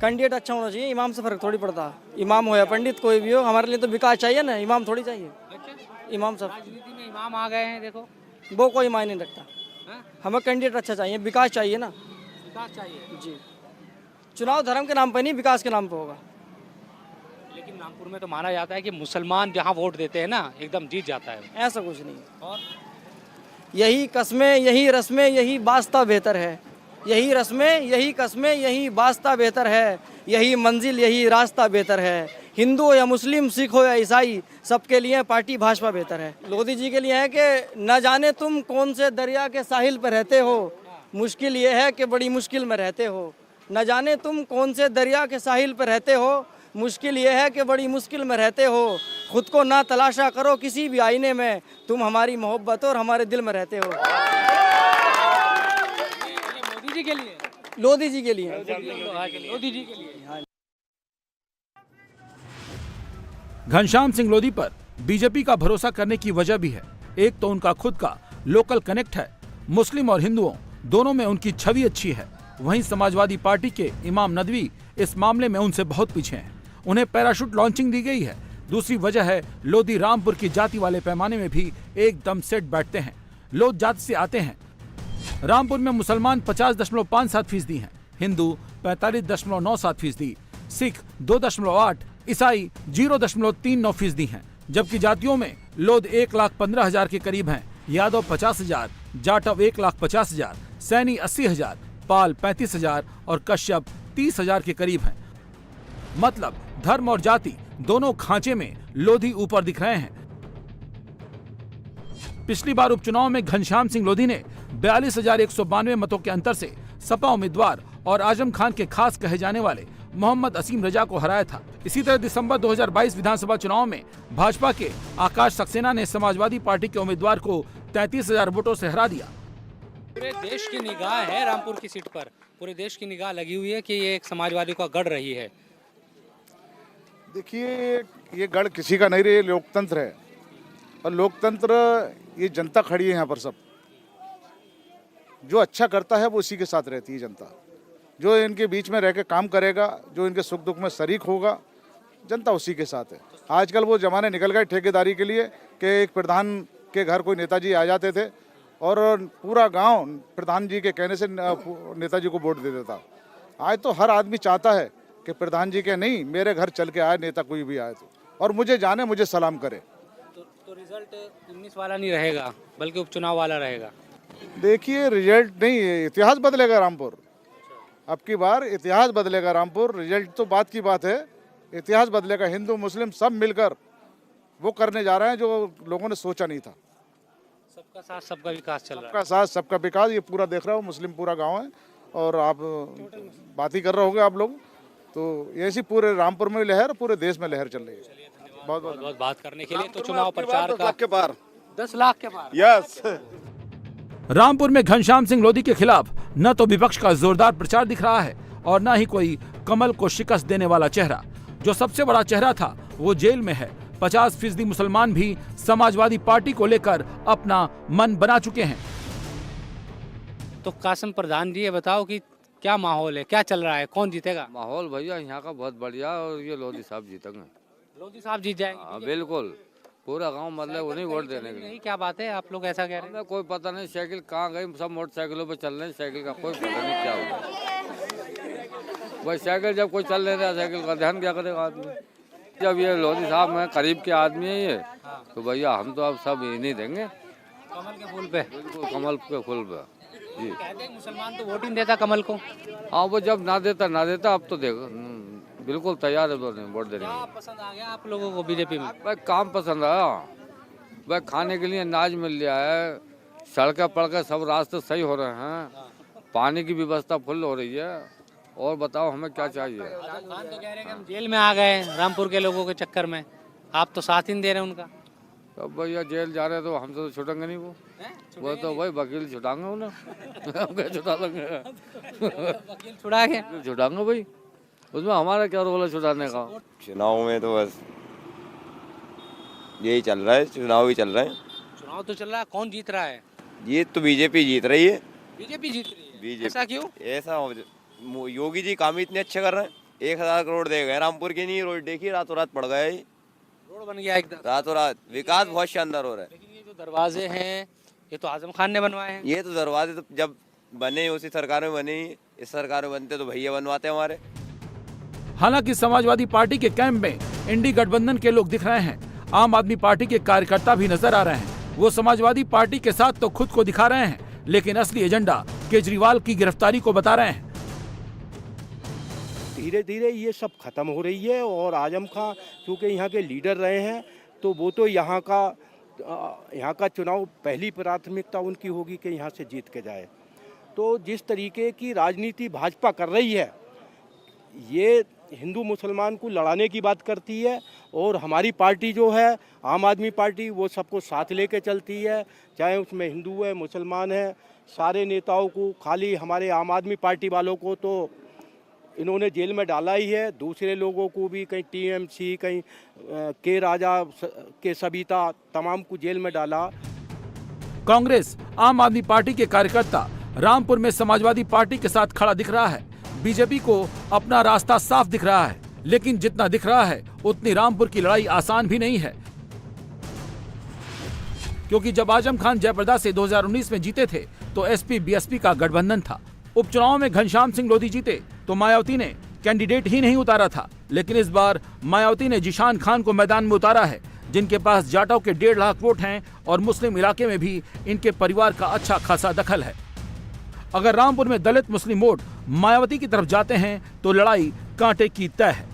Candidate अच्छा होना चाहिए, इमाम से फर्क थोड़ी पड़ता। इमाम हो या पंडित कोई भी हो, हमारे लिए तो विकास चाहिए ना, इमाम थोड़ी चाहिए। इमाम सब राजनीति में इमाम आ गए हैं, देखो। वो कोई मायने नहीं रखता। हाँ? हमें कैंडिडेट अच्छा चाहिए, विकास चाहिए ना विकास चाहिए। जी। चुनाव धर्म के नाम पर नहीं, विकास के नाम पर होगा। लेकिन रामपुर में तो माना जाता है कि मुसलमान जहाँ वोट देते हैं ना, एकदम जीत जाता है। ऐसा कुछ नहीं। और यही कस्में यही रस्में यही वास्ता बेहतर है, यही रस्में यही कस्में यही वास्ता बेहतर है, यही मंजिल यही रास्ता बेहतर है। हिंदू हो या मुस्लिम, सिख हो या ईसाई, सबके लिए पार्टी भाजपा बेहतर है। मोदी जी के लिए है कि न जाने तुम कौन से दरिया के साहिल पर रहते हो, मुश्किल ये है कि बड़ी मुश्किल में रहते हो। न जाने तुम कौन से दरिया के साहिल पर रहते हो, मुश्किल ये है कि बड़ी मुश्किल में रहते हो। खुद को ना तलाशा करो किसी भी आईने में, तुम हमारी मोहब्बत और हमारे दिल में रहते हो। मोदी जी के लिए, लोधी जी के लिए। मोदी जी के लिए। घनश्याम सिंह लोधी पर बीजेपी का भरोसा करने की वजह भी है। एक तो उनका खुद का लोकल कनेक्ट है, मुस्लिम और हिंदुओं दोनों में उनकी छवि अच्छी है। वहीं समाजवादी पार्टी के इमाम नदवी इस मामले में उनसे बहुत पीछे हैं, उन्हें पैराशूट लॉन्चिंग दी गई है। दूसरी वजह है लोधी रामपुर की जाति वाले पैमाने में भी एकदम सेट बैठते हैं। लोध जाति से आते हैं। रामपुर में मुसलमान 50.57% हैं, हिंदू 45.97%, सिख 2.8%, ईसाई 0.39% हैं। जबकि जातियों में लोध 1,15,000 के करीब हैं, यादव 50,000, जाटव 1,50,000, सैनी 80,000, पाल 35,000 और कश्यप 30,000 के करीब हैं। मतलब धर्म और जाति दोनों खांचे में लोधी ऊपर दिख रहे हैं। पिछली बार उपचुनाव में घनश्याम सिंह लोधी ने 42,192 मतों के अंतर से सपा उम्मीदवार और आजम खान के खास कहे जाने वाले मोहम्मद असीम रजा को हराया था। इसी तरह दिसंबर 2022 विधानसभा चुनाव में भाजपा के आकाश सक्सेना ने समाजवादी पार्टी के उम्मीदवार को 33,000 वोटों से हरा दिया। पूरे देश की निगाह है रामपुर की सीट पर, पूरे देश की निगाह लगी हुई है कि ये एक समाजवादी का गढ़ रही है। देखिए, ये गढ़ किसी का नहीं रही, लोकतंत्र है और लोकतंत्र ये जनता खड़ी है यहाँ पर। सब जो अच्छा करता है वो उसी के साथ रहती है जनता। जो इनके बीच में रह के काम करेगा, जो इनके सुख दुख में शरीक होगा, जनता उसी के साथ है। आजकल वो जमाने निकल गए ठेकेदारी के लिए कि एक प्रधान के घर कोई नेताजी आ जाते थे और पूरा गांव प्रधान जी के कहने से नेताजी को वोट दे देता। आज तो हर आदमी चाहता है कि प्रधान जी के नहीं, मेरे घर चल के आए नेता कोई भी आए तो, और मुझे जाने, मुझे सलाम करे। तो रिजल्ट 19 वाला नहीं रहेगा, बल्कि उपचुनाव वाला रहेगा। देखिए, रिजल्ट नहीं, इतिहास बदलेगा रामपुर। अब की बार इतिहास बदलेगा रामपुर। रिजल्ट तो बात की बात है, इतिहास बदलेगा। हिंदू मुस्लिम सब मिलकर वो करने जा रहे हैं जो लोगों ने सोचा नहीं था। सबका साथ सबका विकास चल रहा है। सबका साथ सबका विकास, ये पूरा देख रहा हो, मुस्लिम पूरा गांव है। और आप बात ही कर रहे होगे आप लोग, तो ऐसी पूरे रामपुर में लहर, पूरे देश में लहर चल रही है। बहुत बहुत बात करने के लिए। तो चुनाव प्रचार का 10 लाख के पार, 10 लाख के पार। यस। रामपुर में घनश्याम सिंह लोधी के खिलाफ न तो विपक्ष का जोरदार प्रचार दिख रहा है और न ही कोई कमल को शिकस्त देने वाला चेहरा। जो सबसे बड़ा चेहरा था वो जेल में है। 50% मुसलमान भी समाजवादी पार्टी को लेकर अपना मन बना चुके हैं। तो कासिम प्रधान जी, ये बताओ कि क्या माहौल है, क्या चल रहा है, कौन जीतेगा? माहौल भैया यहाँ का बहुत बढ़िया और ये लोधी साहब जीतेंगे। लोधी साहब जीत जाएंगे? हाँ बिल्कुल, पूरा गांव मतलब उन्हीं वोट देने के लिए। नहीं, क्या बात है, आप लोग ऐसा कह रहे हैं? हमें कोई पता नहीं साइकिल कहाँ गई, सब मोटरसाइकिलों पे चल रहे हैं, साइकिल का कोई पता नहीं क्या हुआ। भाई साइकिल जब कोई चल नहीं रहा, साइकिल का ध्यान क्या करेगा आदमी। जब ये लोधी साहब में करीब के आदमी है ये, तो भैया हम तो अब सब इन्हीं देंगे। कमल के फूल पे? बिल्कुल कमल के फूल पे जी। कहते हैं मुसलमान तो वोट ही नहीं देता कमल को। हाँ वो जब ना देता अब तो देखो बिल्कुल तैयार है वोट देने क्या पसंद आ गया आप लोगों को बीजेपी में? भाई काम पसंद आया भाई, खाने के लिए अनाज मिल रहा है, सड़कें पड़के सब रास्ते सही हो रहे हैं, पानी की व्यवस्था फुल हो रही है। और बताओ हमें क्या चाहिए? खान तो कह रहे हैं कि हम जेल में आ गए रामपुर के लोगों के चक्कर में, आप तो साथ ही नहीं दे रहे उनका। अब भैया जेल जा रहे तो हमसे तो छुटेंगे नहीं वो तो भाई वकील छुटाएंगे उन्हें। हम क्या छुटा लेंगे? वकील छुड़ा के छुटाएंगे भाई, उसमें हमारा क्या रोल है छुटाने का? चुनाव में तो बस यही चल रहा है, चुनाव ही चल रहे हैं। चुनाव तो चल रहा है, कौन जीत रहा है? ये तो बीजेपी जीत रही है। बीजेपी जीत रही है। बीजेपी। ऐसा क्यों? ऐसा योगी जी काम ही इतने अच्छे कर रहे हैं। 1000 करोड़ दे गए रामपुर की, नहीं रोड देखिए रातों रात पड़ गए, रोड बन गया एकदम। रातों रात विकास बहुत शानदार हो रहा है। लेकिन ये जो दरवाजे हैं ये तो आजम खान ने बनवाए हैं। ये तो दरवाजे तो जब बने उसी सरकार में बने, इस सरकार में बनते तो भैया बनवाते हमारे। हालांकि समाजवादी पार्टी के कैंप में इंडी गठबंधन के लोग दिख रहे हैं, आम आदमी पार्टी के कार्यकर्ता भी नजर आ रहे हैं। वो समाजवादी पार्टी के साथ तो खुद को दिखा रहे हैं, लेकिन असली एजेंडा केजरीवाल की गिरफ्तारी को बता रहे हैं। धीरे धीरे ये सब खत्म हो रही है और आजम खां चूँकि यहाँ के लीडर रहे हैं तो वो तो यहाँ का चुनाव पहली प्राथमिकता उनकी होगी कि यहाँ से जीत के जाए। तो जिस तरीके की राजनीति भाजपा कर रही है ये हिंदू मुसलमान को लड़ाने की बात करती है, और हमारी पार्टी जो है आम आदमी पार्टी वो सबको साथ लेके चलती है, चाहे उसमें हिंदू है मुसलमान है। सारे नेताओं को, खाली हमारे आम आदमी पार्टी वालों को तो इन्होंने जेल में डाला ही है, दूसरे लोगों को भी कहीं टीएमसी, कहीं के राजा, के सबिता, तमाम को जेल में डाला। कांग्रेस आम आदमी पार्टी के कार्यकर्ता रामपुर में समाजवादी पार्टी के साथ खड़ा दिख रहा है। बीजेपी को अपना रास्ता साफ दिख रहा है, लेकिन जितना दिख रहा है उतनी रामपुर की लड़ाई आसान भी नहीं है, क्योंकि जब आजम खान जयप्रदा से 2019 में जीते थे तो एसपी बीएसपी का गठबंधन था। उपचुनाव में घनश्याम सिंह लोधी जीते तो मायावती ने कैंडिडेट ही नहीं उतारा था, लेकिन इस बार मायावती ने जिशान खान को मैदान में उतारा है, जिनके पास जाटों के 1.5 लाख वोट हैं और मुस्लिम इलाके में भी इनके परिवार का अच्छा खासा दखल है। अगर रामपुर में दलित मुस्लिम वोट मायावती की तरफ जाते हैं तो लड़ाई कांटे की तय है।